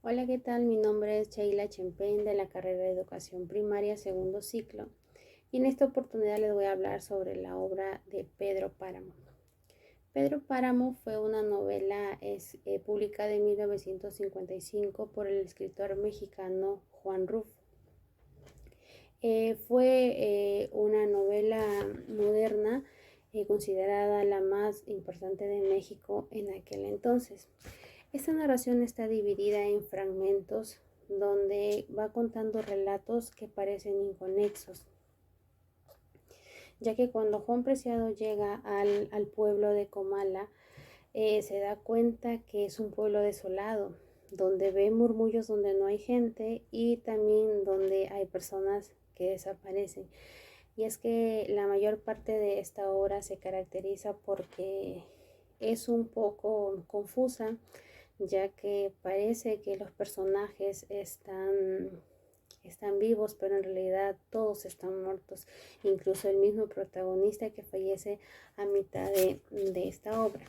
Hola, ¿qué tal? Mi nombre es Sheila Chempen de la carrera de Educación Primaria, segundo ciclo, y en esta oportunidad les voy a hablar sobre la obra de Pedro Páramo. Pedro Páramo fue una novela publicada en 1955 por el escritor mexicano Juan Rulfo. Fue una novela moderna considerada la más importante de México en aquel entonces. Esta narración está dividida en fragmentos donde va contando relatos que parecen inconexos, ya que cuando Juan Preciado llega al pueblo de Comala, se da cuenta que es un pueblo desolado, donde ve murmullos donde no hay gente y también donde hay personas que desaparecen. Y es que la mayor parte de esta obra se caracteriza porque es un poco confusa, ya que parece que los personajes están vivos, pero en realidad todos están muertos, incluso el mismo protagonista que fallece a mitad de esta obra.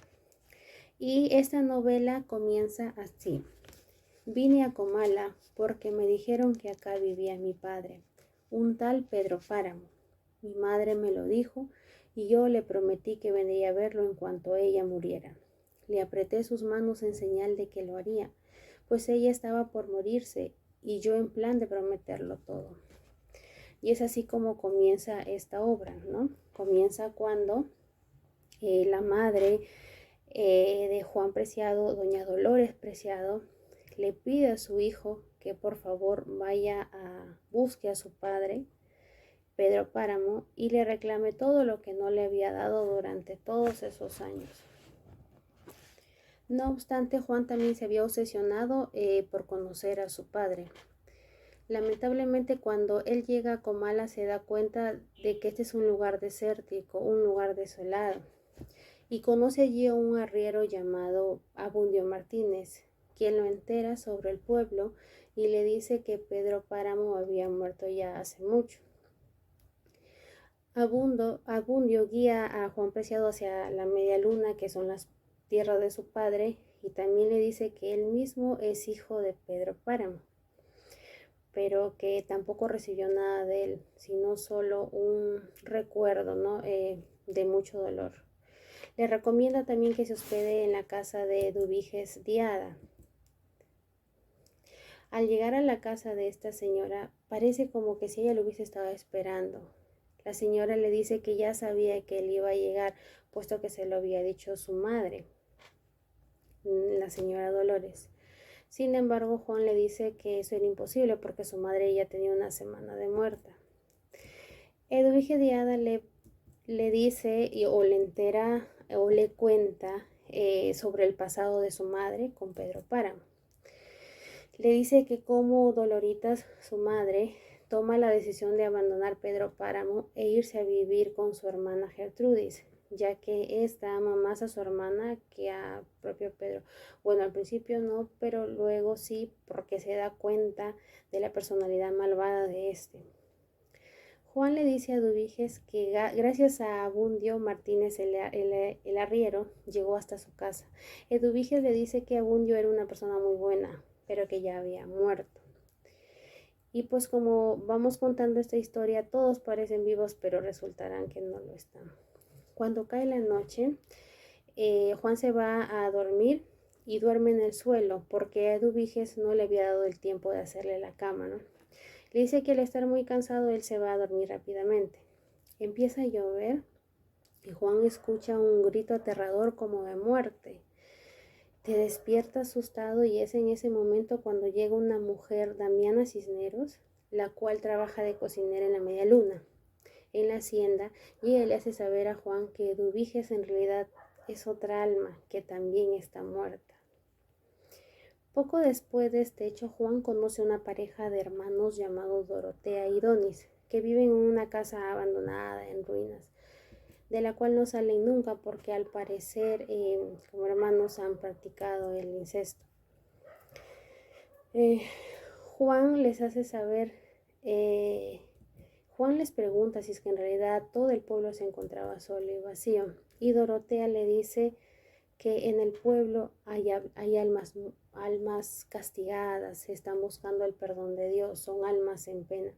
Y esta novela comienza así. Vine a Comala porque me dijeron que acá vivía mi padre, un tal Pedro Páramo. Mi madre me lo dijo y yo le prometí que vendría a verlo en cuanto ella muriera. Le apreté sus manos en señal de que lo haría, pues ella estaba por morirse y yo en plan de prometerlo todo. Y es así como comienza esta obra, ¿no? Comienza cuando la madre de Juan Preciado, doña Dolores Preciado, le pide a su hijo que por favor busque a su padre, Pedro Páramo, y le reclame todo lo que no le había dado durante todos esos años. No obstante, Juan también se había obsesionado por conocer a su padre. Lamentablemente, cuando él llega a Comala se da cuenta de que este es un lugar desértico, un lugar desolado, y conoce allí a un arriero llamado Abundio Martínez, quien lo entera sobre el pueblo y le dice que Pedro Páramo había muerto ya hace mucho. Abundio guía a Juan Preciado hacia la media luna, que son las tierras de su padre, y también le dice que él mismo es hijo de Pedro Páramo, pero que tampoco recibió nada de él, sino solo un recuerdo, ¿no? De mucho dolor. Le recomienda también que se hospede en la casa de Eduviges Diada. Al llegar a la casa de esta señora, parece como que si ella lo hubiese estado esperando. La señora le dice que ya sabía que él iba a llegar, puesto que se lo había dicho su madre, la señora Dolores. Sin embargo, Juan le dice que eso era imposible porque su madre ya tenía una semana de muerta. Eduvige Diada le dice o le entera o le cuenta sobre el pasado de su madre con Pedro Páramo. Le dice que como Doloritas, su madre, toma la decisión de abandonar Pedro Páramo e irse a vivir con su hermana Gertrudis, ya que ésta ama más a su hermana que a propio Pedro. Bueno, al principio no, pero luego sí, porque se da cuenta de la personalidad malvada de este. Juan le dice a Eduviges que gracias a Abundio Martínez, el arriero, llegó hasta su casa. Eduviges le dice que Abundio era una persona muy buena, pero que ya había muerto. Y pues como vamos contando esta historia, todos parecen vivos, pero resultarán que no lo están. Cuando cae la noche, Juan se va a dormir y duerme en el suelo, porque a Eduviges no le había dado el tiempo de hacerle la cama, ¿no? Le dice que al estar muy cansado él se va a dormir rápidamente. Empieza a llover y Juan escucha un grito aterrador como de muerte. Te despierta asustado y es en ese momento cuando llega una mujer, Damiana Cisneros, la cual trabaja de cocinera en la media luna, en la hacienda, y ella le hace saber a Juan que Eduviges en realidad es otra alma que también está muerta. Poco después de este hecho, Juan conoce a una pareja de hermanos llamados Dorotea y Donis, que viven en una casa abandonada en ruinas, de la cual no salen nunca porque al parecer como hermanos han practicado el incesto. Eh, Juan les hace saber, Juan les pregunta si es que en realidad todo el pueblo se encontraba solo y vacío, y Dorotea le dice que en el pueblo hay almas castigadas, están buscando el perdón de Dios, son almas en pena.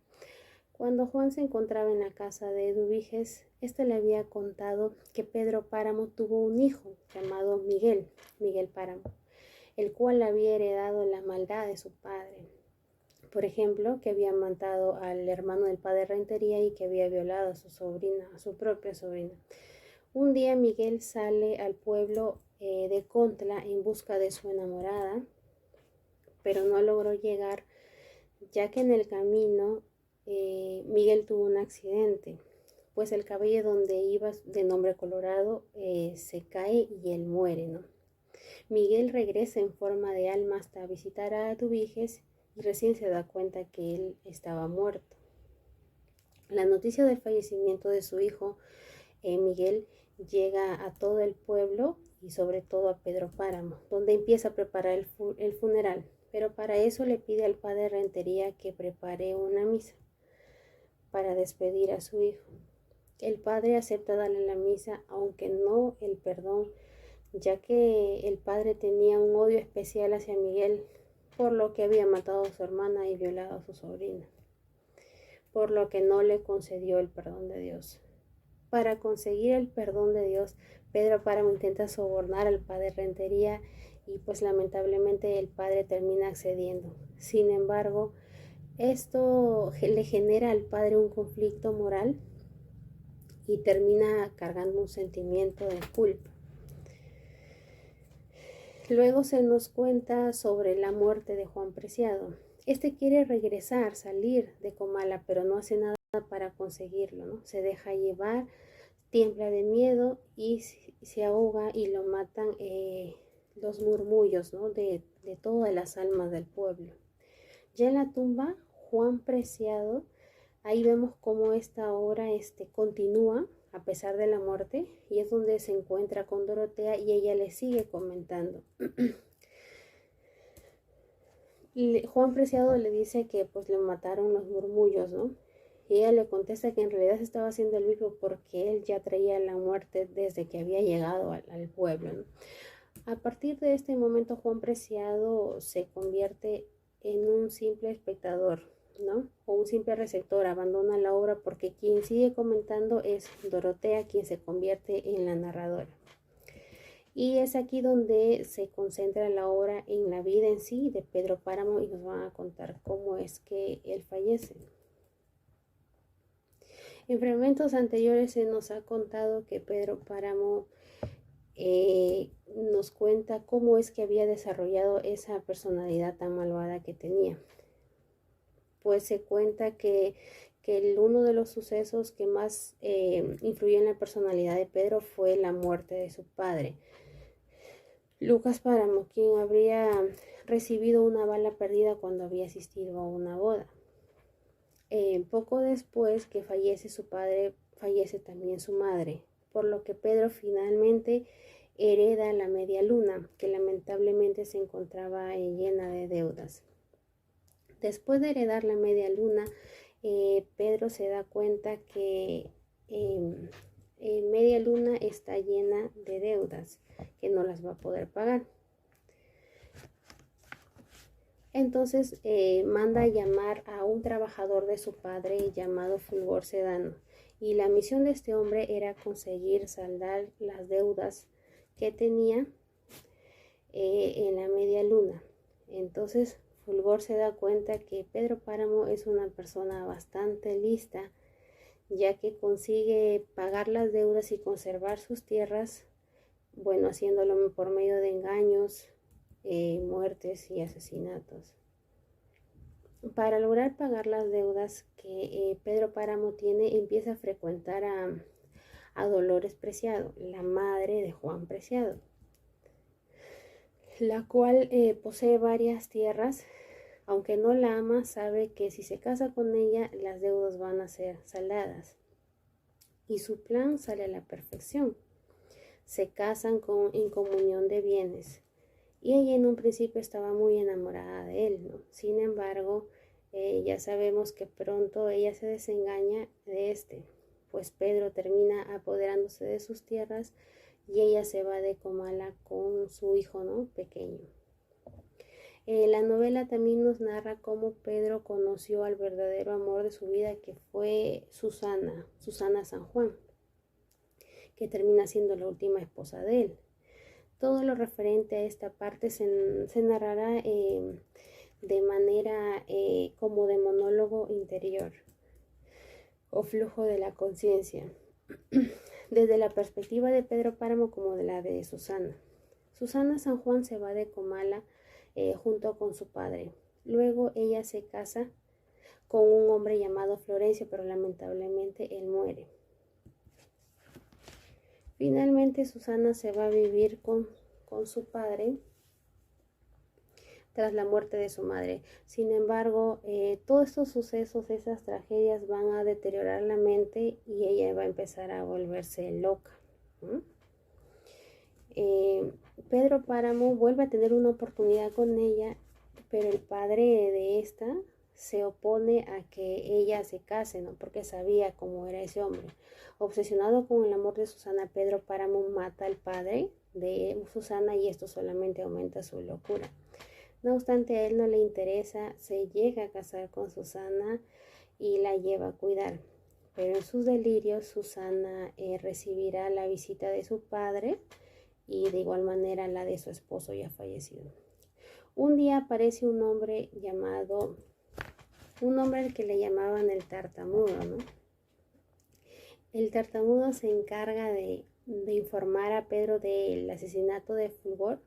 Cuando Juan se encontraba en la casa de Eduviges, éste le había contado que Pedro Páramo tuvo un hijo llamado Miguel Páramo, el cual había heredado la maldad de su padre. Por ejemplo, que había matado al hermano del padre Rentería y que había violado a su sobrina, a su propia sobrina. Un día Miguel sale al pueblo de Contla en busca de su enamorada, pero no logró llegar, ya que en el camino Miguel tuvo un accidente, pues el caballo donde iba, de nombre Colorado, se cae y él muere, ¿no? Miguel regresa en forma de alma hasta visitar a Eduviges y recién se da cuenta que él estaba muerto. La noticia del fallecimiento de su hijo, Miguel, llega a todo el pueblo y sobre todo a Pedro Páramo, donde empieza a preparar el funeral, pero para eso le pide al padre Rentería que prepare una misa para despedir a su hijo. El padre acepta darle la misa, aunque no el perdón, ya que el padre tenía un odio especial hacia Miguel por lo que había matado a su hermana y violado a su sobrina, por lo que no le concedió el perdón de Dios. Para conseguir el perdón de Dios, Pedro Páramo intenta sobornar al padre Rentería y pues lamentablemente el padre termina accediendo. Sin embargo, esto le genera al padre un conflicto moral y termina cargando un sentimiento de culpa. Luego se nos cuenta sobre la muerte de Juan Preciado. Este quiere regresar, salir de Comala, pero no hace nada para conseguirlo, ¿no? Se deja llevar, tiembla de miedo y se ahoga y lo matan los murmullos, ¿no? de todas las almas del pueblo. Ya en la tumba, Juan Preciado, ahí vemos cómo esta obra continúa a pesar de la muerte, y es donde se encuentra con Dorotea y ella le sigue comentando. Juan Preciado le dice que pues le mataron los murmullos, ¿no? Y ella le contesta que en realidad se estaba haciendo el vivo porque él ya traía la muerte desde que había llegado al pueblo, ¿no? A partir de este momento Juan Preciado se convierte en un simple espectador, ¿no? O un simple receptor, abandona la obra porque quien sigue comentando es Dorotea, quien se convierte en la narradora. Y es aquí donde se concentra la obra en la vida en sí de Pedro Páramo y nos van a contar cómo es que él fallece. En fragmentos anteriores se nos ha contado que Pedro Páramo nos cuenta cómo es que había desarrollado esa personalidad tan malvada que tenía. Pues se cuenta que uno de los sucesos que más influyó en la personalidad de Pedro fue la muerte de su padre, Lucas Páramo, quien habría recibido una bala perdida cuando había asistido a una boda. Poco después que fallece su padre, fallece también su madre, por lo que Pedro finalmente hereda la media luna, que lamentablemente se encontraba llena de deudas. Después de heredar la media luna, Pedro se da cuenta que media luna está llena de deudas que no las va a poder pagar. Entonces manda a llamar a un trabajador de su padre llamado Fulgor Sedano, y la misión de este hombre era conseguir saldar las deudas que tenía en la media luna. Entonces Fulgor se da cuenta que Pedro Páramo es una persona bastante lista, ya que consigue pagar las deudas y conservar sus tierras, bueno, haciéndolo por medio de engaños, muertes y asesinatos. Para lograr pagar las deudas que Pedro Páramo tiene, empieza a frecuentar a Dolores Preciado, la madre de Juan Preciado, la cual posee varias tierras. Aunque no la ama, sabe que si se casa con ella, las deudas van a ser saldadas. Y su plan sale a la perfección. Se casan en comunión de bienes. Y ella en un principio estaba muy enamorada de él, ¿no? Sin embargo, ya sabemos que pronto ella se desengaña de pues Pedro termina apoderándose de sus tierras y ella se va de Comala con su hijo, ¿no? Pequeño. La novela también nos narra cómo Pedro conoció al verdadero amor de su vida, que fue Susana San Juan, que termina siendo la última esposa de él. Todo lo referente a esta parte se narrará de manera como de monólogo interior o flujo de la conciencia, desde la perspectiva de Pedro Páramo como de la de Susana. Susana San Juan se va de Comala junto con su padre. Luego ella se casa con un hombre llamado Florencio, pero lamentablemente él muere. Finalmente Susana se va a vivir con su padre tras la muerte de su madre. Sin embargo, todos estos sucesos, esas tragedias van a deteriorar la mente y ella va a empezar a volverse loca. Pedro Páramo vuelve a tener una oportunidad con ella, pero el padre de esta se opone a que ella se case, ¿no? Porque sabía cómo era ese hombre. Obsesionado con el amor de Susana, Pedro Páramo mata al padre de Susana y esto solamente aumenta su locura. No obstante, a él no le interesa, se llega a casar con Susana y la lleva a cuidar. Pero en sus delirios, Susana recibirá la visita de su padre y de igual manera la de su esposo ya fallecido. Un día aparece un hombre al que le llamaban el tartamudo, ¿no? El tartamudo se encarga de informar a Pedro del asesinato de Fulgor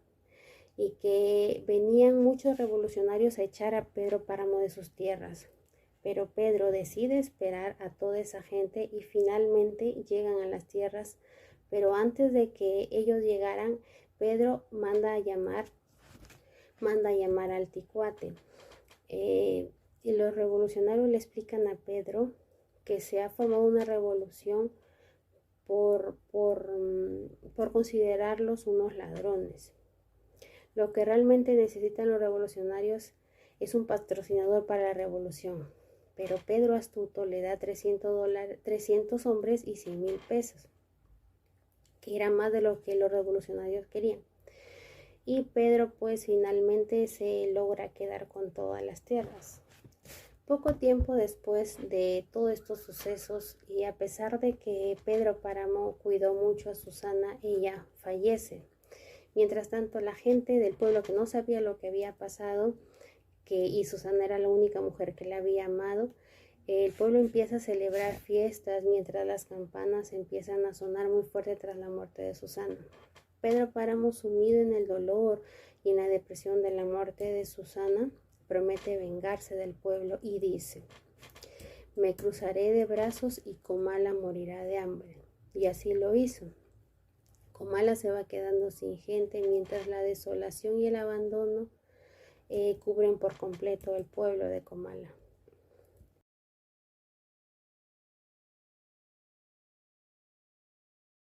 y que venían muchos revolucionarios a echar a Pedro Páramo de sus tierras. Pero Pedro decide esperar a toda esa gente y finalmente llegan a las tierras. Pero antes de que ellos llegaran, Pedro manda a llamar al Ticuate. Y los revolucionarios le explican a Pedro que se ha formado una revolución por considerarlos unos ladrones. Lo que realmente necesitan los revolucionarios es un patrocinador para la revolución. Pero Pedro astuto le da $300 hombres y 100,000 pesos, que era más de lo que los revolucionarios querían. Y Pedro pues finalmente se logra quedar con todas las tierras. Poco tiempo después de todos estos sucesos y a pesar de que Pedro Páramo cuidó mucho a Susana, ella fallece. Mientras tanto, la gente del pueblo que no sabía lo que había pasado, y Susana era la única mujer que la había amado, el pueblo empieza a celebrar fiestas mientras las campanas empiezan a sonar muy fuerte tras la muerte de Susana. Pedro Páramo, sumido en el dolor y en la depresión de la muerte de Susana, promete vengarse del pueblo y dice: me cruzaré de brazos y Comala morirá de hambre. Y así lo hizo. Comala se va quedando sin gente mientras la desolación y el abandono cubren por completo el pueblo de Comala.